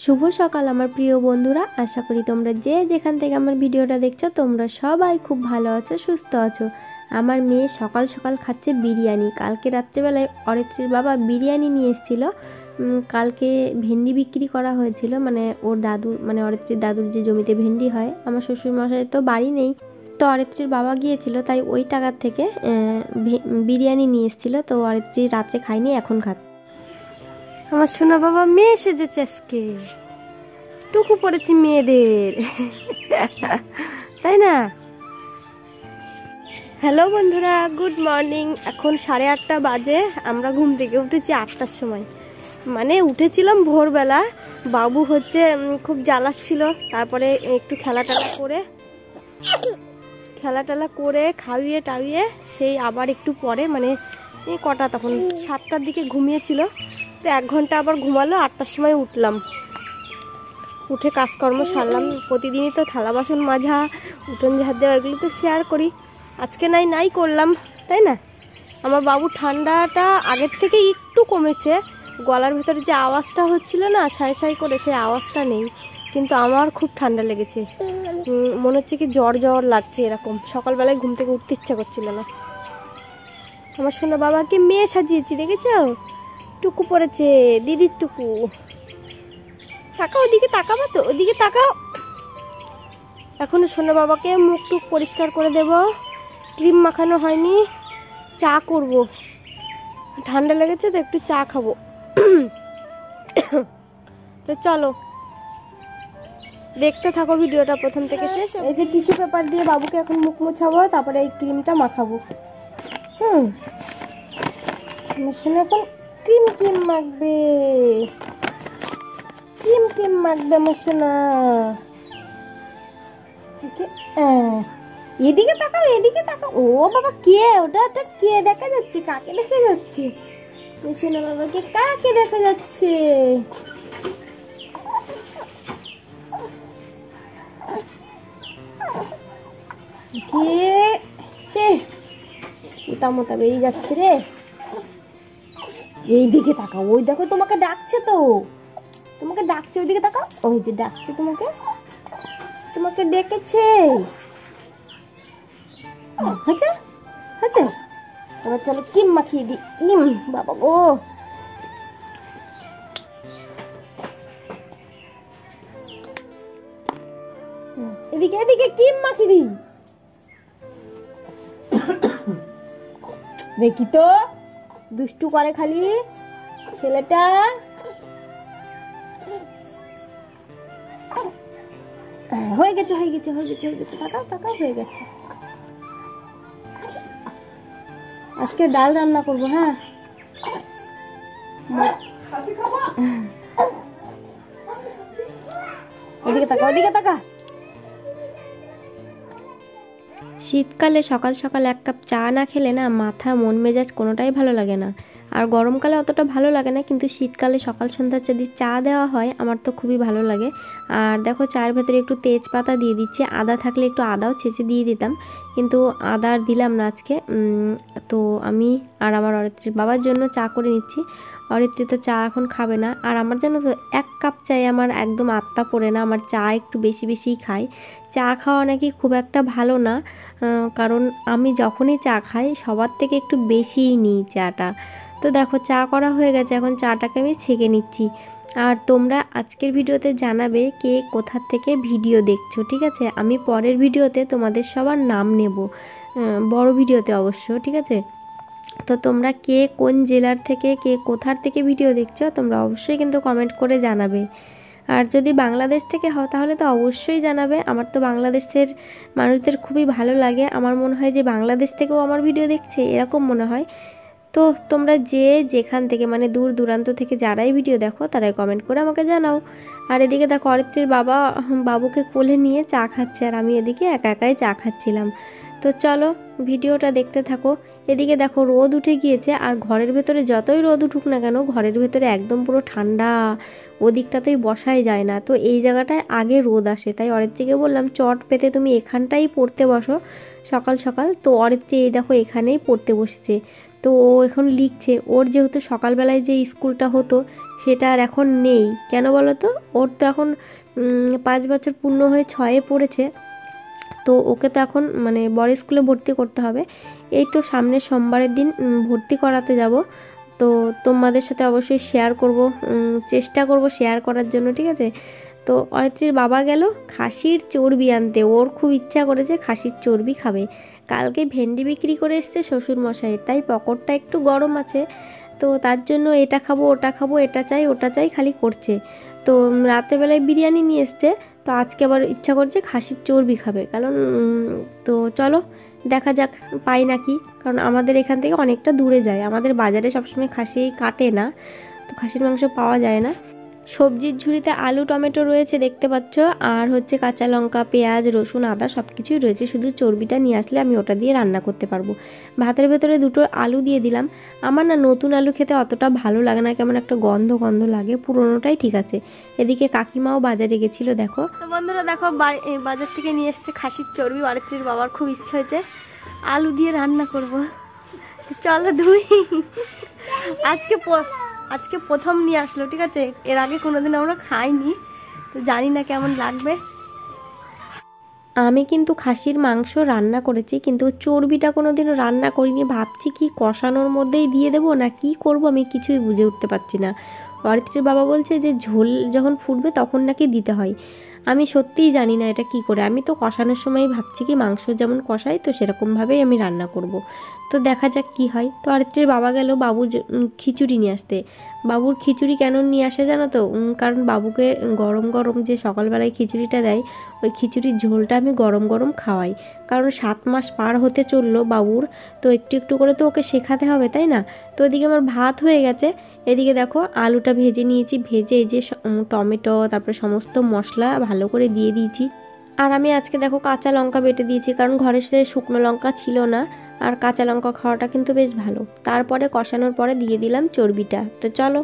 শুভ সকাল আমার প্রিয় বন্ধুরা, আশা করি তোমরা যে যেখান থেকে আমার ভিডিওটা দেখছো তোমরা সবাই খুব ভালো আছো, সুস্থ আছো। আমার মেয়ে সকাল সকাল খাচ্ছে বিরিয়ানি। কালকে রাত্রেবেলায় অরিত্রীর বাবা বিরিয়ানি নিয়ে এসেছিলো। কালকে ভেন্ডি বিক্রি করা হয়েছিল, মানে ওর দাদু, মানে অরিত্রীর দাদুর যে জমিতে ভেন্ডি হয়। আমার শ্বশুরমশাই তো বাড়ি নেই, তো অরিত্রীর বাবা গিয়েছিল, তাই ওই টাকার থেকে বিরিয়ানি নিয়ে এসেছিলো। তো অরিত্রী রাত্রে খায়নি, এখন খাচ্ছে। আমার সোনা বাবা মেয়ে সেজেছে আজকে, টুকু পড়েছি মেয়েদের, তাই না? হ্যালো বন্ধুরা, গুড মর্নিং। এখন 8:30 বাজে। আমরা ঘুম থেকে উঠেছি 8টার সময়, মানে উঠেছিলাম ভোরবেলা। বাবু হচ্ছে খুব জ্বালাচ্ছিল, তারপরে একটু খেলা টেলা করে খাইয়ে টাইয়ে সেই আবার একটু পরে, মানে কটা তখন 7টার দিকে ঘুমিয়েছিল, তো 1 ঘন্টা আবার ঘুমালো। 8টার সময় উঠলাম, উঠে কাজকর্ম সারলাম। প্রতিদিনই তো থালা বাসন মাজা, উঠোন ঝাড় দেওয়া, এগুলো তো শেয়ার করি। আজকে নাই করলাম, তাই না? আমার বাবু ঠান্ডাটা আগের থেকে একটু কমেছে, গলার ভেতরে যে আওয়াজটা হচ্ছিল না সাই সাই করে, সেই আওয়াজটা নেই। কিন্তু আমার খুব ঠান্ডা লেগেছে, মনে হচ্ছে কি জ্বর লাগছে এরকম। সকালবেলায় ঘুম থেকে উঠতে ইচ্ছা করছিল না। আমার সোনা বাবাকে মেয়ে সাজিয়েছি, দেখেছ? টুকু পড়েছে, দিদির টুকু। তাকাও, ওদিকে তাকাবো তো, ওদিকে তাকাও। এখন সোনা বাবাকে মুখ টুক পরিষ্কার করে দেব। ক্রিম মাখানো হয়নি, চা করব। ঠান্ডা লেগেছে তো একটু চা খাবো। তো চলো দেখতে থাকো ভিডিওটা প্রথম থেকে শেষ। এই যে টিস্যু পেপার দিয়ে বাবুকে এখন মুখ মোছাবো, তারপরে এই ক্রিমটা মাখাবো। আমার সোনা এখন ক্রিম মাখবে, ক্রিম মাখবে আমার সোনা। এদিকে তাকাও, এদিকে তাকাও। ও বাবা, কে ওটা? কে দেখা যাচ্ছে? কাকে দেখা যাচ্ছে? সোনা বাবাকে কাকে দেখা যাচ্ছে? মোটা বেরিয়ে যাচ্ছে রে। এইদিকে তাকাও, ওই দেখো তোমাকে ডাকছে, তো তোমাকে ডাকছে, ওইদিকে তাকাও। ওই যে ডাকছে তোমাকে, তোমাকে ডেকেছে। আচ্ছা, এবার চলো কিম মাখিয়ে দি। কিম, বাবা গো, এদিকে কিম মাখিয়ে দি। দেখি তো, দুষ্টু করে খালি ছেলেটা। হয়ে গেছে। তাকাও, হয়ে গেছে। আজকে ডাল রান্না করবো। হ্যাঁ, ওদিকে তাকা। শীতকালে সকাল সকাল 1 কাপ চা না খেলে না মাথা, মন মেজাজ কোনোটাই ভালো লাগে না। আর গরমকালে অতটা ভালো লাগে না, কিন্তু শীতকালে সকাল সন্ধ্যা যদি চা দেওয়া হয় আমার তো খুবই ভালো লাগে। আর দেখো, চায়ের ভেতরে একটু তেজপাতা দিয়ে দিচ্ছি। আদা থাকলে একটু আদাও ছেঁচে দিয়ে দিতাম, কিন্তু আদা আর দিলাম না আজকে। তো আমি আর আমার অরিত্রীর বাবার জন্য চা করে নিচ্ছি। অরিত্রী তো চা এখন খাবে না। আর আমার জানো তো, 1 কাপ চাই আমার একদম আত্মা পড়ে না। আমার চা একটু বেশি খাই। চা খাওয়া নাকি খুব একটা ভালো না, কারণ আমি যখনই চা খাই সবার থেকে একটু বেশিই নিই চাটা। তো দেখো, চা করা হয়ে গেছে, এখন চাটাকে আমি ছেঁকে নিচ্ছি। আর তোমরা আজকের ভিডিওতে জানাবে কে কোথা থেকে ভিডিও দেখছো, ঠিক আছে? আমি পরের ভিডিওতে তোমাদের সবার নাম নেব, বড় ভিডিওতে অবশ্য, ঠিক আছে? তো তোমরা কে কোন জেলার থেকে, কে কোথার থেকে ভিডিও দেখছো তোমরা অবশ্যই কিন্তু কমেন্ট করে জানাবে। আর যদি বাংলাদেশ থেকে হও তাহলে তো অবশ্যই জানাবে। আমার তো বাংলাদেশের মানুষদের খুবই ভালো লাগে, আমার মনে হয় যে বাংলাদেশ থেকেও আমার ভিডিও দেখছে, এরকম মনে হয়। তো তোমরা যেখান থেকে, মানে দূর দূরান্ত থেকে যারাই ভিডিও দেখো তারাই কমেন্ট করে আমাকে জানাও। আর এদিকে দেখো, অরিত্রীর বাবুকে কোলে নিয়ে চা খাচ্ছে, আর আমি এদিকে একাই চা খাচ্ছিলাম। তো চলো ভিডিওটা দেখতে থাকো। এদিকে দেখো, রোদ উঠে গিয়েছে, আর ঘরের ভেতরে যতই রোদ উঠুক না কেন ঘরের ভেতরে একদম পুরো ঠান্ডা, ওদিকটাতেই বসাই যায় না। তো এই জায়গাটায় আগে রোদ আসে, তাই অরিত্রীকে বললাম চট পেতে তুমি এখানটাই পড়তে বসো সকাল সকাল। তো অরিত্রী এই দেখো এখানেই পড়তে বসেছে। তো ও এখন লিখছে। ওর যেহেতু সকালবেলায় যে স্কুলটা হতো সেটা আর এখন নেই। কেন বলো তো, ওর তো এখন 5 বছর পূর্ণ হয়ে 6-এ পড়েছে। তো ওকে তো এখন মানে বড় স্কুলে ভর্তি করতে হবে। এই তো সামনের সোমবারের দিন ভর্তি করাতে যাব। তো তোমাদের সাথে অবশ্যই শেয়ার করব, চেষ্টা করব শেয়ার করার জন্য, ঠিক আছে। তো অরিত্রীর বাবা গেল খাসির চর্বি আনতে। ওর খুব ইচ্ছা করেছে খাসির চর্বি খাবে। কালকে ভেন্ডি বিক্রি করে এসছে শ্বশুরমশাইয়ের, তাই পকেটটা একটু গরম আছে। তো তার জন্য এটা খাবো ওটা খাবো, এটা চাই ওটা চাই খালি করছে। তো রাতেরবেলায় বিরিয়ানি নিয়ে এসছে, তো আজকে আবার ইচ্ছা করছে খাসির চর্বি খাবে। কারণ তো চলো দেখা যাক পাই নাকি, কারণ আমাদের এখান থেকে অনেকটা দূরে যায়। আমাদের বাজারে সবসময় খাসি কাটে না, তো খাসির মাংস পাওয়া যায় না। সবজির ঝুড়িতে আলু টমেটো রয়েছে দেখতে পাচ্ছ, আর হচ্ছে কাঁচা লঙ্কা পেঁয়াজ রসুন আদা সব কিছুই রয়েছে। শুধু চর্বিটা নিয়ে আসলে আমি ওটা দিয়ে রান্না করতে পারবো। ভাতের ভেতরে 2টো আলু দিয়ে দিলাম। আমার না নতুন আলু খেতে অতটা ভালো লাগে না, কেমন একটা গন্ধ গন্ধ লাগে, পুরোনোটাই ঠিক আছে। এদিকে কাকিমাও বাজারে গেছিলো দেখো। তো বন্ধুরা দেখো বাজার থেকে নিয়ে এসছে খাসির চর্বি। অরিত্রীর বাবার খুব ইচ্ছা হয়েছে আলু দিয়ে রান্না করব। চলো ধুই। আজকে প্রথম নিয়ে আসলো, ঠিক আছে। এর আগে কোনোদিন আমরা খাইনি, তো জানি না কেমন লাগবে। আমি কিন্তু খাসির মাংস রান্না করেছি, কিন্তু চর্বিটা কোনোদিনও রান্না করিনি। ভাবছি কি কষানোর মধ্যেই দিয়ে দেবো না কি করব, আমি কিছুই বুঝে উঠতে পারছি না। অরিত্রীর বাবা বলছে যে ঝোল যখন ফুটবে তখন নাকি দিতে হয়। আমি সত্যিই জানি না এটা কি করে। আমি তো কষানোর সময় ভাবছি কি মাংস যেমন কষাই তো সেরকমভাবেই আমি রান্না করব। তো দেখা যাক কি হয়। তো অরিত্রীর বাবা গেল বাবুর খিচুড়ি নিয়ে আসতে। বাবুর খিচুড়ি কেন নিয়ে আসে জানো তো, কারণ বাবুকে গরম গরম যে সকালবেলায় খিচুড়িটা দেয়, ওই খিচুড়ির ঝোলটা আমি গরম গরম খাওয়াই। কারণ 7 মাস পার হতে চললো বাবুর, তো একটু একটু করে তো ওকে শেখাতে হবে, তাই না। তো এদিকে আমার ভাত হয়ে গেছে। এদিকে দেখো আলুটা ভেজে নিয়েছি, ভেজে এই যে টমেটো তারপরে সমস্ত মশলা ভালো করে দিয়ে দিয়েছি। আর আমি আজকে দেখো কাঁচা লঙ্কা বেটে দিয়েছি, কারণ ঘরের সাথে শুকনো লঙ্কা ছিল না। আর কাঁচা লঙ্কা খাওয়াটা কিন্তু বেশ ভালো। তারপরে কষানোর পরে দিয়ে দিলাম চর্বিটা। তো চলো।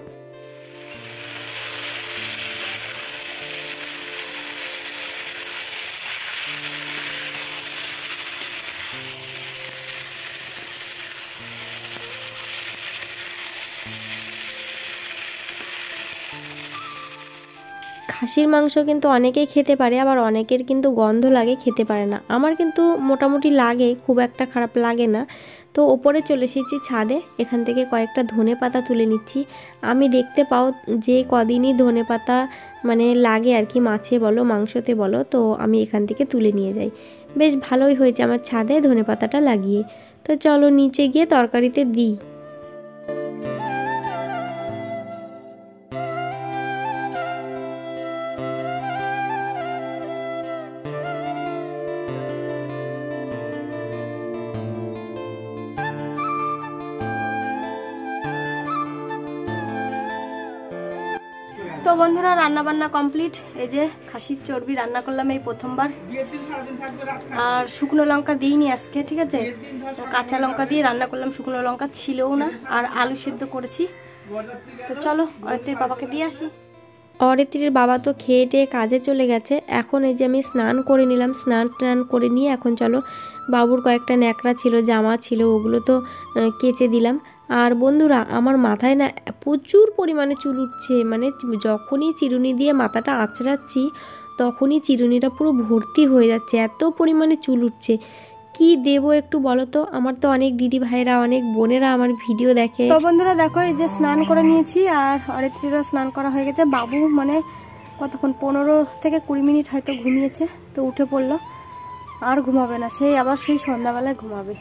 খাসির মাংস কিন্তু অনেকেই খেতে পারে, আবার অনেকের কিন্তু গন্ধ লাগে, খেতে পারে না। আমার কিন্তু মোটামুটি লাগে, খুব একটা খারাপ লাগে না। তো ওপরে চলে এসেছি ছাদে, এখান থেকে কয়েকটা ধনেপাতা তুলে নিচ্ছি। আমি দেখতে পাও যে কদিনই ধনেপাতা মানে লাগে আর কি, মাছে বলো মাংসতে বলো, তো আমি এখান থেকে তুলে নিয়ে যাই। বেশ ভালোই হয়েছে আমার ছাদে ধনেপাতাটা লাগিয়ে। তো চলো নিচে গিয়ে তরকারিতে দিই। তো বন্ধুরা রান্না বান্না কমপ্লিট। এই যে খাসির চর্বি রান্না করলাম এই প্রথমবার। আর শুকনো লঙ্কা দিইনি আজকে, ঠিক আছে। কাঁচা লঙ্কা দিয়ে রান্না করলাম, শুকনো লঙ্কা ছিলও না। আর আলু সেদ্ধ করেছি। তো চলো অরিত্রীর বাবাকে দিয়ে আসি। অরিত্রীর বাবা তো খেয়ে টেয়ে কাজে চলে গেছে। এখন এই যে আমি স্নান করে নিলাম, স্নান করে নিয়ে এখন চলো বাবুর কয়েকটা ন্যাকড়া ছিল জামা ছিল ওগুলো তো কেচে দিলাম। আর বন্ধুরা আমার মাথায় না প্রচুর পরিমাণে চুল উঠছে, মানে যখনই চিরুনি দিয়ে মাথাটা আঁচড়াচ্ছি তখনই চিরুনিটা পুরো ভর্তি হয়ে যাচ্ছে, এত পরিমাণে চুল উঠছে। কি দেবো একটু বলো তো। আমার তো অনেক দিদি ভাইরা অনেক বোনেরা আমার ভিডিও দেখে। তো বন্ধুরা দেখো এই যে স্নান করে নিয়েছি, আর অরিত্রীরও স্নান করা হয়ে গেছে। বাবু মানে কতক্ষণ 15 থেকে 20 মিনিট হয়তো ঘুমিয়েছে, তো উঠে পড়লো। আর ঘুমাবে না, সেই আবার সেই সন্ধ্যাবেলায় ঘুমাবে।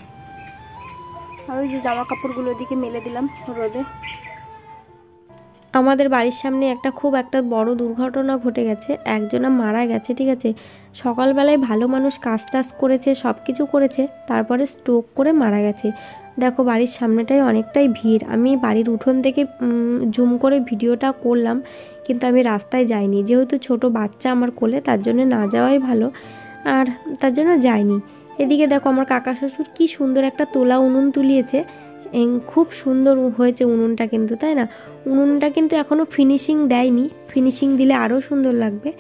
আর ওই যে জামা কাপড়গুলো ওদিকে মেলে দিলাম রোদে। আমাদের বাড়ির সামনে খুব একটা বড় দুর্ঘটনা ঘটে গেছে, একজনা মারা গেছে, ঠিক আছে। সকালবেলায় ভালো মানুষ কাজ টাজ করেছে, সব কিছু করেছে, তারপরে স্ট্রোক করে মারা গেছে। দেখো বাড়ির সামনেটাই অনেকটাই ভিড়। আমি বাড়ির উঠোন থেকে জুম করে ভিডিওটা করলাম, কিন্তু আমি রাস্তায় যাইনি, যেহেতু ছোট বাচ্চা আমার কোলে, তার জন্য না যাওয়াই ভালো, আর তার জন্য যাইনি। এদিকে দেখো আমার কাকা শ্বশুর কি সুন্দর একটা তোলা উনুন তুলিয়েছে, খুব সুন্দর হয়েছে উনুনটা কিন্তু, তাই না। উনুনটা কিন্তু এখনও ফিনিশিং দেয়নি, ফিনিশিং দিলে আরও সুন্দর লাগবে।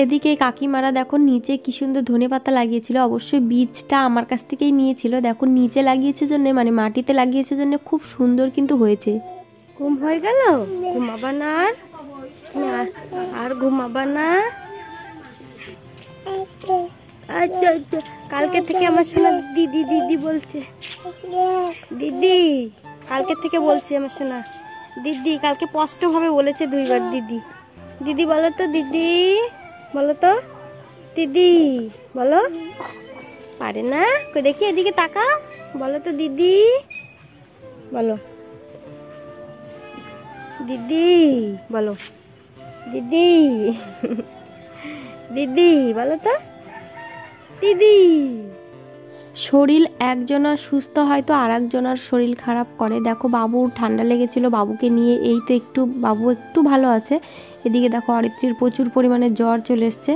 এদিকে কাকিমারা দেখো নিচে কি সুন্দর ধনেপাতা লাগিয়েছিল, অবশ্যই বীজটা আমার কাছ থেকেই নিয়েছিল। দেখো নিচে লাগিয়েছে জন্য, মানে মাটিতে লাগিয়েছে জন্য খুব সুন্দর কিন্তু হয়েছে। ঘুম হয়ে গেল, ঘুমাবা না আর ঘুমাবা না। আচ্ছা আচ্ছা, কালকে থেকে আমার সোনা দিদি দিদি বলছে, দিদি কালকে থেকে বলছে আমার সোনা দিদি। কালকে স্পষ্ট ভাবে বলেছে 2 বার দিদি দিদি। বলো তো দিদি, বলো তো দিদি, বলো। পারে না, কই দেখি এদিকে তাকা, বলো তো দিদি, বলো দিদি, বলো দিদি দিদি, বলো তো দিদি। শরীর একজনের সুস্থ হয়তো আর একজনের শরীর খারাপ করে। দেখো বাবুর ঠান্ডা লেগেছিল, বাবুকে নিয়ে এই তো একটু বাবু একটু ভালো আছে। এদিকে দেখো অরিত্রীর প্রচুর পরিমাণে জ্বর চলে এসছে,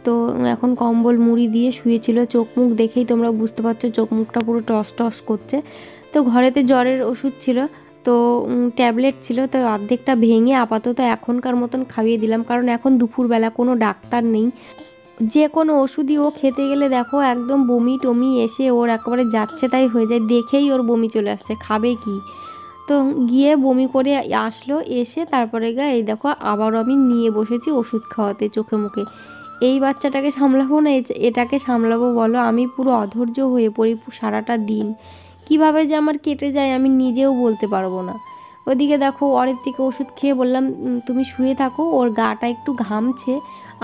তো এখন কম্বল মুড়ি দিয়ে শুয়েছিল। চোখ মুখ দেখেই তোমরা বুঝতে পারছো চোখ মুখটা পুরো টস টস করছে। তো ঘরেতে জ্বরের ওষুধ ছিল, তো ট্যাবলেট ছিল, তো অর্ধেকটা ভেঙে আপাতত এখনকার মতন খাইয়ে দিলাম, কারণ এখন দুপুরবেলা কোনো ডাক্তার নেই। যে কোনো ওষুধই ও খেতে গেলে দেখো একদম বমি টমি এসে ওর একেবারে যাচ্ছে তাই হয়ে যায়, দেখেই ওর বমি চলে আসছে, খাবে কি। তো গিয়ে বমি করে আসলো, এসে তারপরে এই দেখো আবারও আমি নিয়ে বসেছি ওষুধ খাওয়াতে চোখে মুখে। এই বাচ্চাটাকে সামলাবো না এটাকে সামলাবো বলো, আমি পুরো অধৈর্য হয়ে পড়ি সারাটা দিন। কিভাবে যে আমার কেটে যায় আমি নিজেও বলতে পারবো না। ওদিকে দেখো অরিত্রীকে ওষুধ খেয়ে বললাম তুমি শুয়ে থাকো, ওর গাটা একটু ঘামছে,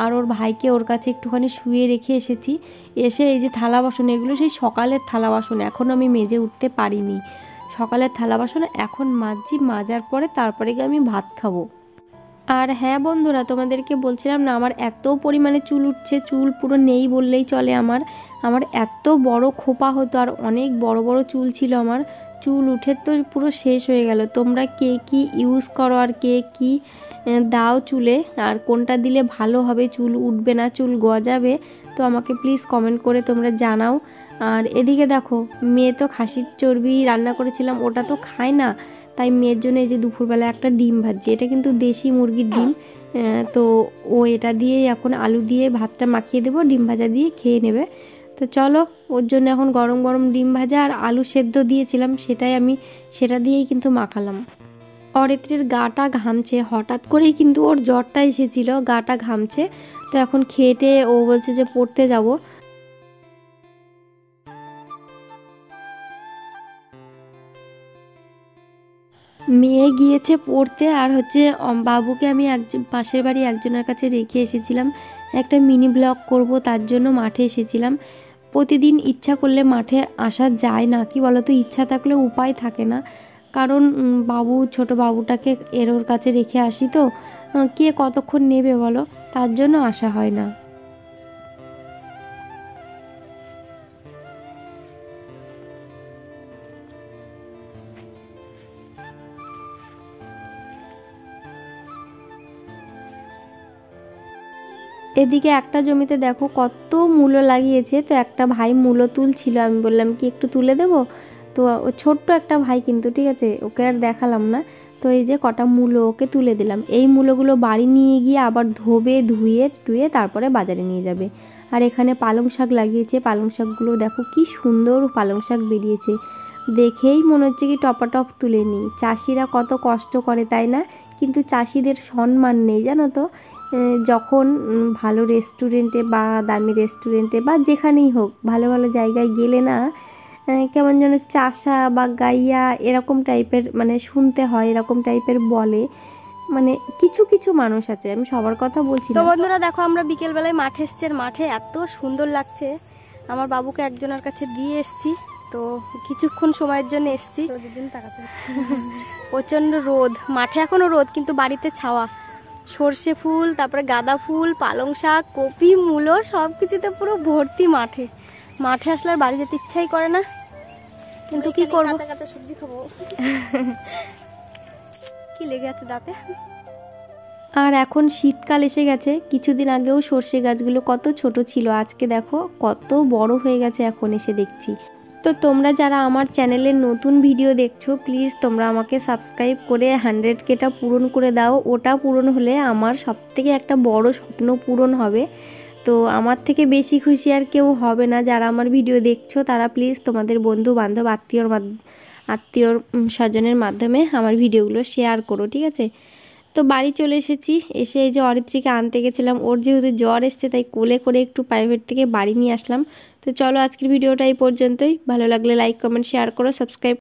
আর ওর ভাইকে ওর কাছে একটুখানি শুয়ে রেখে এসেছি। এসে এই যে থালা বাসন, এগুলো সেই সকালের থালা বাসন, এখন আমি মেজে উঠতে পারিনি। সকালের থালা বাসন এখন মাজছি, মাজার পরে তারপরে গিয়ে আমি ভাত খাবো। আর হ্যাঁ বন্ধুরা, তোমাদেরকে বলছিলাম না আমার এত পরিমাণে চুল উঠছে, চুল পুরো নেই বললেই চলে। আমার এত বড় খোপা হতো, আর অনেক বড় বড় চুল ছিল আমার। চুল উঠে তো পুরো শেষ হয়ে গেল। তোমরা কে কি ইউজ করো আর কে কি দাও চুলে, আর কোনটা দিলে ভালো হবে, চুল উঠবে না চুল গজাবে, তো আমাকে প্লিজ কমেন্ট করে তোমরা জানাও। আর এদিকে দেখো মেয়ে তো খাসির চর্বি রান্না করেছিলাম, ওটা তো খায় না, তাই মেয়ের জন্য এই যে দুপুরবেলা একটা ডিম ভাজছি। এটা কিন্তু দেশি মুরগির ডিম, তো ও এটা দিয়ে এখন আলু দিয়ে ভাতটা মাখিয়ে দেবো, ডিম ভাজা দিয়ে খেয়ে নেবে। তো চলো, ওর জন্য এখন গরম গরম ডিম ভাজা আর আলু সেদ্ধ দিয়েছিলাম, সেটা দিয়েই কিন্তু মাখালাম। অরিত্রীর গাটা ঘামছে, হঠাৎ করেই কিন্তু ওর জ্বরটা এসেছিল, গাটা ঘামছে। তো এখন খেটে ও বলছে যে পড়তে যাব। মেয়ে গিয়েছে পড়তে, আর হচ্ছে বাবুকে আমি পাশের বাড়ি একজনের কাছে রেখে এসেছিলাম, একটা মিনি ব্লগ করব তার জন্য মাঠে এসেছিলাম। প্রতিদিন ইচ্ছা করলে মাঠে আসা যায় না, কি বলতো, ইচ্ছা থাকলে উপায় থাকে না, কারণ ছোট বাবুটাকে ওর কাছে রেখে আসি, তো কে কতক্ষণ নেবে বলো, তার জন্য আসা হয় না। এদিকে একটা জমিতে দেখো কত মূলো লাগিয়েছে, তো একটা ভাই মূলো তুলছিল, আমি বললাম কি একটু তুলে দেবো। তো ও ছোট্ট একটা ভাই কিন্তু, ঠিক আছে, ওকে আর দেখালাম না। তো এই যে কটা মূলো ওকে তুলে দিলাম। এই মূলোগুলো বাড়ি নিয়ে গিয়ে আবার ধোবে, ধুয়ে টুয়ে তারপরে বাজারে নিয়ে যাবে। আর এখানে পালং শাক লাগিয়েছে, পালং শাকগুলো দেখো কি সুন্দর পালং শাক বেরিয়েছে, দেখেই মনে হচ্ছে কি টপাটপ তুলে নিই। চাষিরা কত কষ্ট করে তাই না, কিন্তু চাষিদের সম্মান নেই জানো তো। যখন ভালো রেস্টুরেন্টে বা দামি রেস্টুরেন্টে বা যেখানেই হোক ভালো ভালো জায়গায় গেলে না, কেমন যেন চাষা বা গাইয়া এরকম টাইপের মানে শুনতে হয়, এরকম টাইপের বলে। মানে কিছু কিছু মানুষ আছে, আমি সবার কথা বলছি না। তো বন্ধুরা দেখো আমরা বিকেলবেলায় মাঠে এসছি, আর মাঠে এত সুন্দর লাগছে। আমার বাবুকে একজনের কাছে দিয়ে এসছি, তো কিছুক্ষণ সময়ের জন্য এসছি। প্রচণ্ড রোদ, মাঠে এখনও রোদ কিন্তু বাড়িতে ছাওয়া। সর্ষে ফুল, তারপরে গাঁদা ফুল, পালং শাক, কপি, মূলো সব কিছুতে পুরো ভর্তি। মাঠে আসলে আর বাড়ি যেতে ইচ্ছাই করে না, কিন্তু কি করবো, কাঁচা কাঁচা সবজি খাবো। কি লেগে আছে দাঁতে। আর এখন শীতকাল এসে গেছে, কিছুদিন আগেও সর্ষে গাছগুলো কত ছোট ছিল, আজকে দেখো কত বড় হয়ে গেছে এখন এসে দেখছি। তো তো তোমরা যারা আমার চ্যানেলে নতুন ভিডিও দেখছো প্লিজ তোমরা আমাকে সাবস্ক্রাইব করে 100Kটা পূরণ করে দাও। ওটা পূরণ হলে আমার সবথেকে একটা বড় স্বপ্ন পূরণ হবে। তো আমার থেকে বেশি খুশি আর কেউ হবে না। যারা আমার ভিডিও দেখছো তারা প্লিজ তোমাদের বন্ধু বান্ধব আত্মীয় স্বজনের মাধ্যমে আমার ভিডিওগুলো শেয়ার করো, ঠিক আছে। তো বাড়ি চলে এসেছি, এসে এই যে অরিত্রীকে আনতে গেছিলাম, ওর যেহেতু জ্বর এসছে তাই কোলে করে একটু প্রাইভেট থেকে বাড়ি নিয়ে আসলাম। তো চলো আজকের ভিডিওটা এই পর্যন্তই। ভালো লাগলে লাইক কমেন্ট শেয়ার করো, সাবস্ক্রাইব